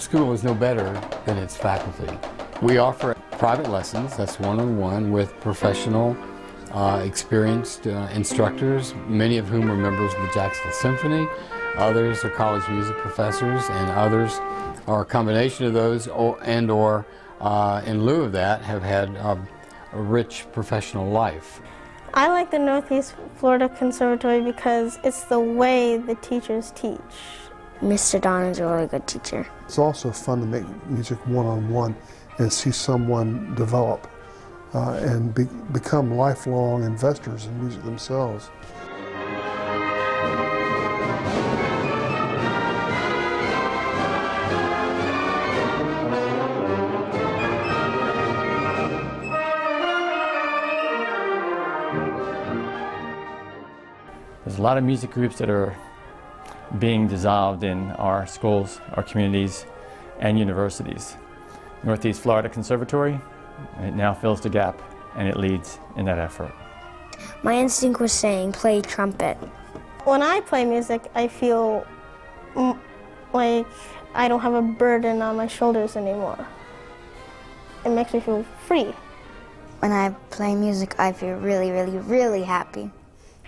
school is no better than its faculty. We offer private lessons, that's one-on-one, with professional, experienced instructors, many of whom are members of the Jacksonville Symphony. Others are college music professors, and others are a combination of those, or in lieu of that, have had a rich professional life. I like the Northeast Florida Conservatory because it's the way the teachers teach. Mr. Don is a really good teacher. It's also fun to make music one-on-one and see someone develop and become lifelong investors in music themselves. There's a lot of music groups that are being dissolved in our schools, our communities, and universities. Northeast Florida Conservatory, it now fills the gap, and it leads in that effort. My instinct was saying, play trumpet. When I play music, I feel like I don't have a burden on my shoulders anymore. It makes me feel free. When I play music, I feel really, really, really happy.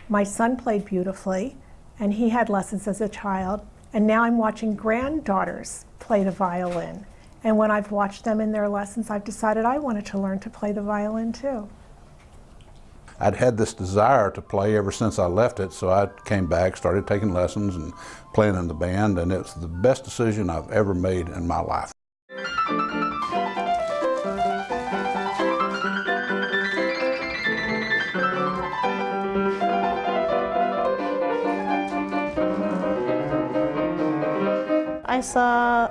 My son played beautifully, and he had lessons as a child, and now I'm watching granddaughters play the violin. And when I've watched them in their lessons, I've decided I wanted to learn to play the violin too. I'd had this desire to play ever since I left it, so I came back, started taking lessons and playing in the band, and it's the best decision I've ever made in my life. I saw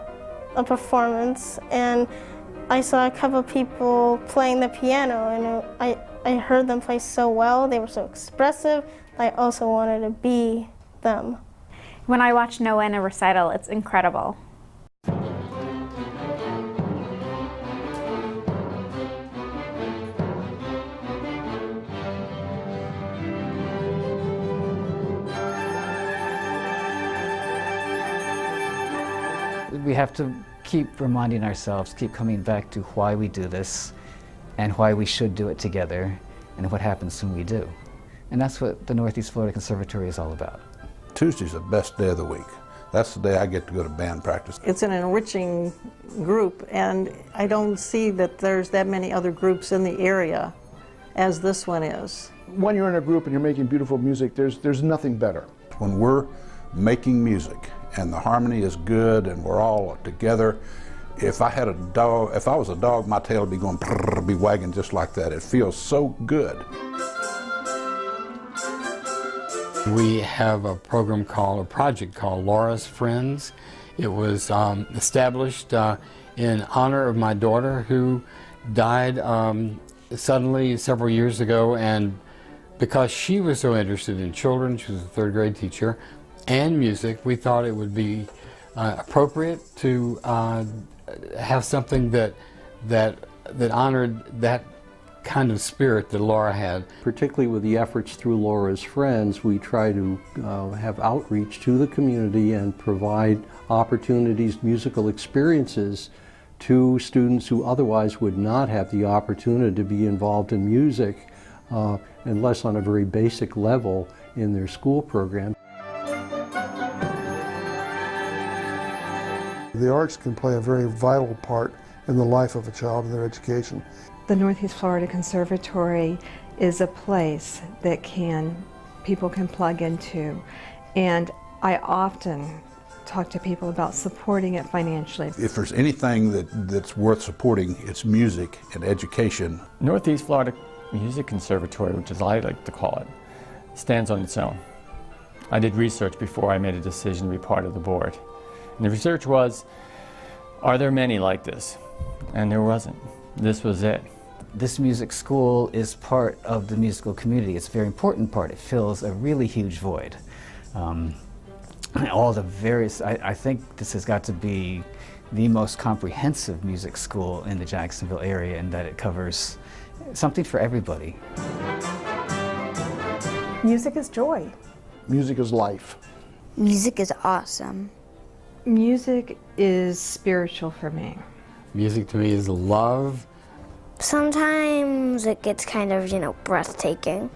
a performance and I saw a couple of people playing the piano, and I heard them play so well. They were so expressive. I also wanted to be them. When I watch Noah in a recital, it's incredible. We have to keep reminding ourselves, keep coming back to why we do this and why we should do it together and what happens when we do. And that's what the Northeast Florida Conservatory is all about. Tuesday's the best day of the week. That's the day I get to go to band practice. It's an enriching group, and I don't see that there's that many other groups in the area as this one is. When you're in a group and you're making beautiful music, there's nothing better. When we're making music and the harmony is good and we're all together, if I was a dog, my tail would be going, be wagging just like that. It feels so good. We have a project called Laura's Friends. It was established in honor of my daughter, who died suddenly several years ago, and because she was so interested in children, she was a third grade teacher, and music, we thought it would be appropriate to have something that honored that kind of spirit that Laura had. Particularly with the efforts through Laura's Friends, we try to have outreach to the community and provide opportunities, musical experiences to students who otherwise would not have the opportunity to be involved in music unless on a very basic level in their school program. The arts can play a very vital part in the life of a child and their education. The Northeast Florida Conservatory is a place that people can plug into, and I often talk to people about supporting it financially. If there's anything that's worth supporting, it's music and education. Northeast Florida Music Conservatory, which is I like to call it, stands on its own. I did research before I made a decision to be part of the board. And the research was, are there many like this? And there wasn't. This was it. This music school is part of the musical community. It's a very important part. It fills a really huge void. All the various, I think this has got to be the most comprehensive music school in the Jacksonville area, in that it covers something for everybody. Music is joy. Music is life. Music is awesome. Music is spiritual for me. Music to me is love. Sometimes it gets kind of, breathtaking.